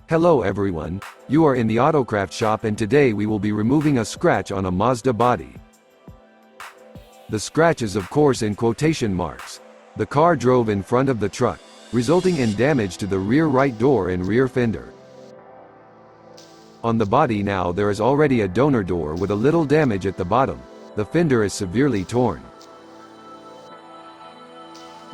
Hello everyone, you are in the AutoCraft shop and today we will be removing a scratch on a Mazda body. The scratch is of course in quotation marks. The car drove in front of the truck, resulting in damage to the rear right door and rear fender. On the body now there is already a donor door with a little damage at the bottom. The fender is severely torn.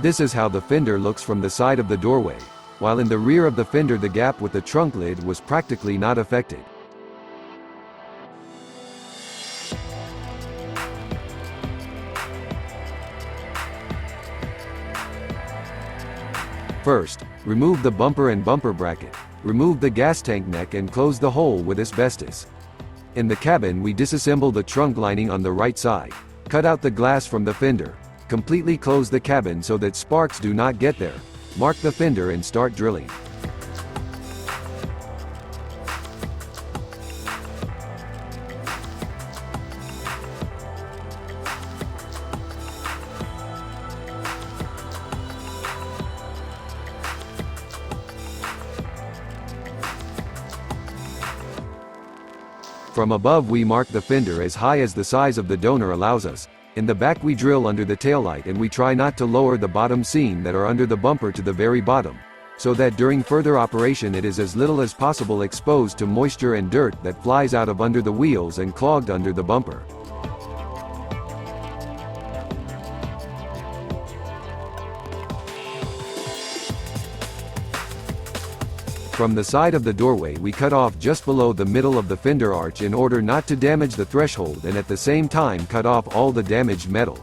This is how the fender looks from the side of the doorway, while in the rear of the fender the gap with the trunk lid was practically not affected. First, remove the bumper and bumper bracket, remove the gas tank neck and close the hole with asbestos. In the cabin we disassemble the trunk lining on the right side, cut out the glass from the fender, completely close the cabin so that sparks do not get there, mark the fender and start drilling. From above we mark the fender as high as the size of the donor allows us. In the back we drill under the taillight and we try not to lower the bottom seam that are under the bumper to the very bottom, so that during further operation it is as little as possible exposed to moisture and dirt that flies out of under the wheels and clogged under the bumper. From the side of the doorway we cut off just below the middle of the fender arch in order not to damage the threshold and at the same time cut off all the damaged metal.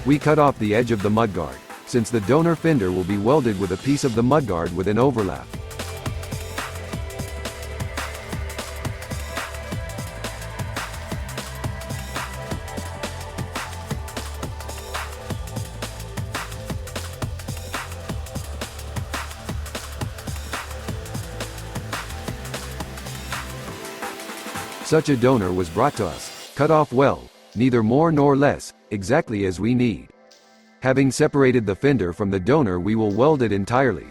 We cut off the edge of the mudguard, since the donor fender will be welded with a piece of the mudguard with an overlap. Such a donor was brought to us, cut off well, neither more nor less, exactly as we need. Having separated the fender from the donor we will weld it entirely.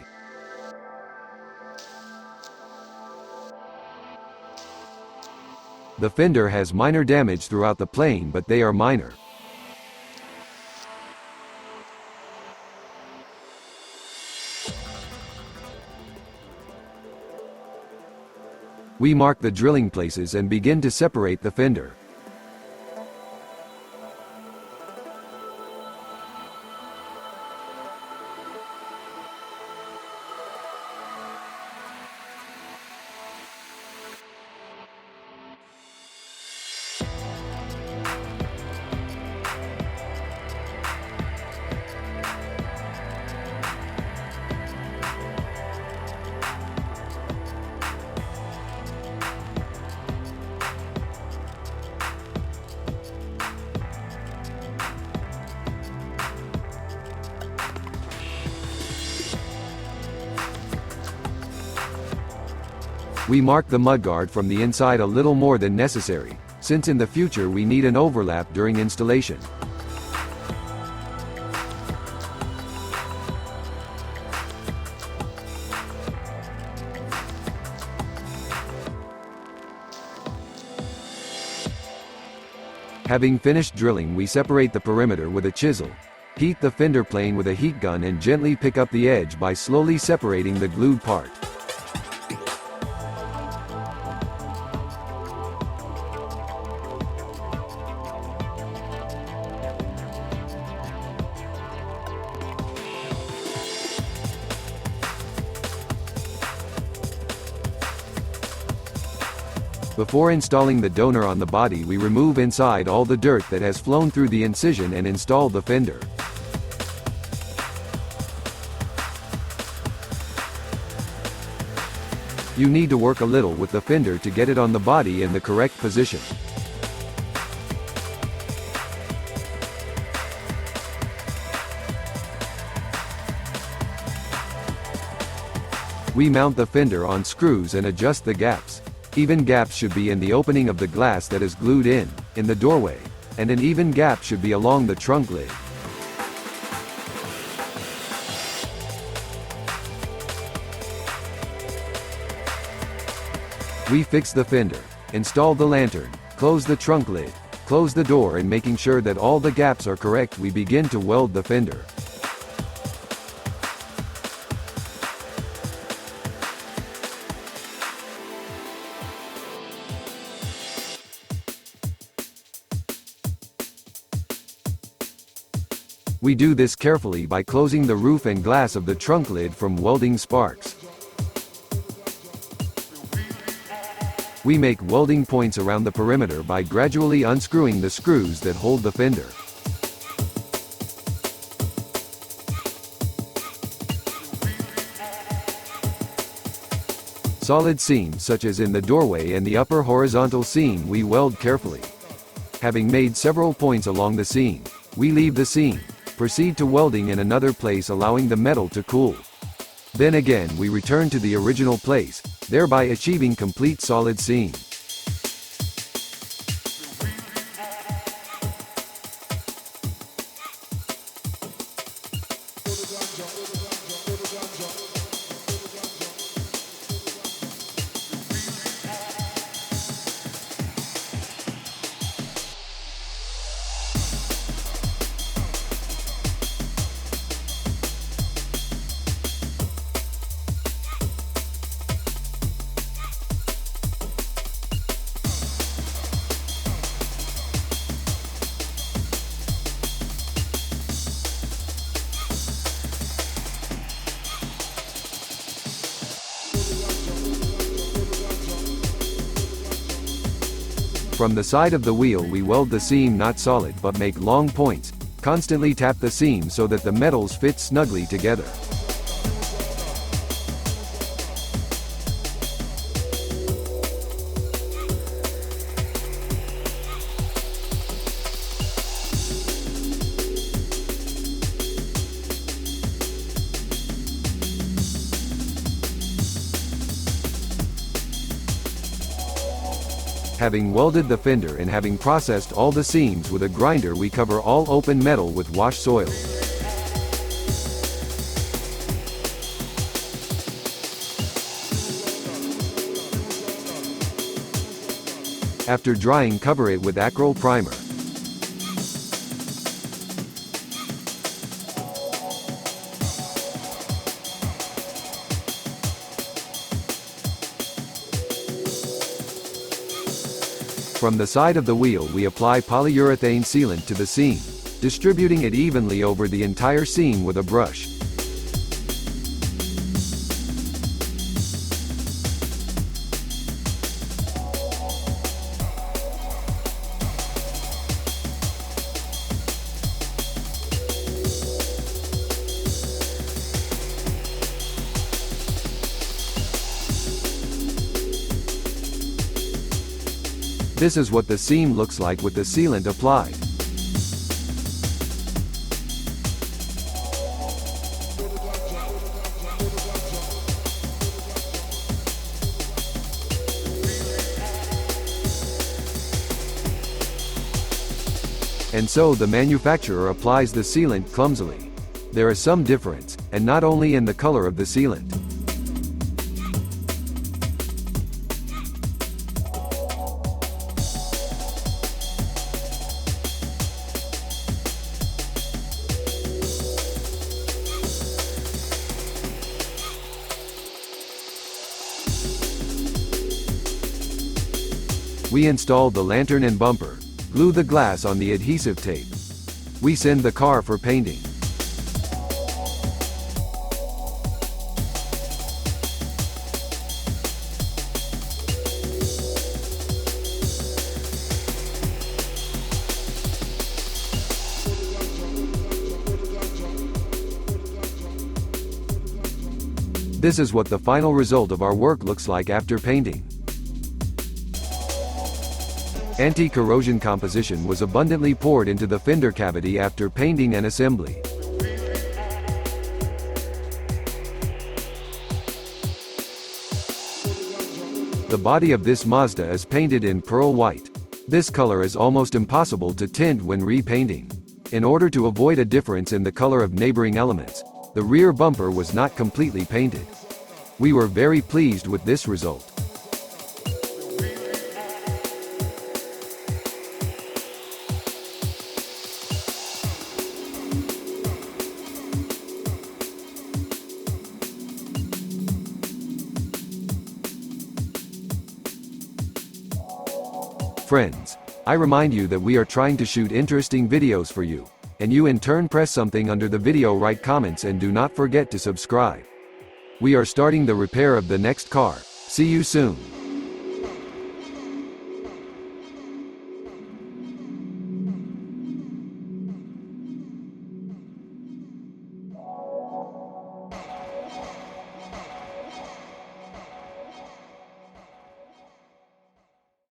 The fender has minor damage throughout the plane but they are minor. We mark the drilling places and begin to separate the fender. We mark the mudguard from the inside a little more than necessary, since in the future we need an overlap during installation. Having finished drilling we separate the perimeter with a chisel, heat the fender plane with a heat gun and gently pick up the edge by slowly separating the glued part. Before installing the donor on the body we remove inside all the dirt that has flown through the incision and install the fender. You need to work a little with the fender to get it on the body in the correct position. We mount the fender on screws and adjust the gaps. Even gaps should be in the opening of the glass that is glued in the doorway, and an even gap should be along the trunk lid. We fix the fender, install the lantern, close the trunk lid, close the door, and making sure that all the gaps are correct, we begin to weld the fender. We do this carefully by closing the roof and glass of the trunk lid from welding sparks. We make welding points around the perimeter by gradually unscrewing the screws that hold the fender. Solid seams such as in the doorway and the upper horizontal seam we weld carefully. Having made several points along the seam, we leave the seam, proceed to welding in another place, allowing the metal to cool. Then again we return to the original place, thereby achieving complete solid seam. From the side of the wheel we weld the seam not solid but make long points, constantly tap the seam so that the metals fit snugly together. Having welded the fender and having processed all the seams with a grinder, we cover all open metal with wash soil. After drying, cover it with acrylic primer. From the side of the wheel we apply polyurethane sealant to the seam, distributing it evenly over the entire seam with a brush. This is what the seam looks like with the sealant applied. And so the manufacturer applies the sealant clumsily. There is some difference, and not only in the color of the sealant. We install the lantern and bumper, glue the glass on the adhesive tape. We send the car for painting. This is what the final result of our work looks like after painting. Anti-corrosion composition was abundantly poured into the fender cavity after painting and assembly. The body of this Mazda is painted in pearl white. This color is almost impossible to tint when repainting. In order to avoid a difference in the color of neighboring elements, the rear bumper was not completely painted. We were very pleased with this result. Friends, I remind you that we are trying to shoot interesting videos for you, and you in turn press something under the video, write comments, and do not forget to subscribe. We are starting the repair of the next car. See you soon.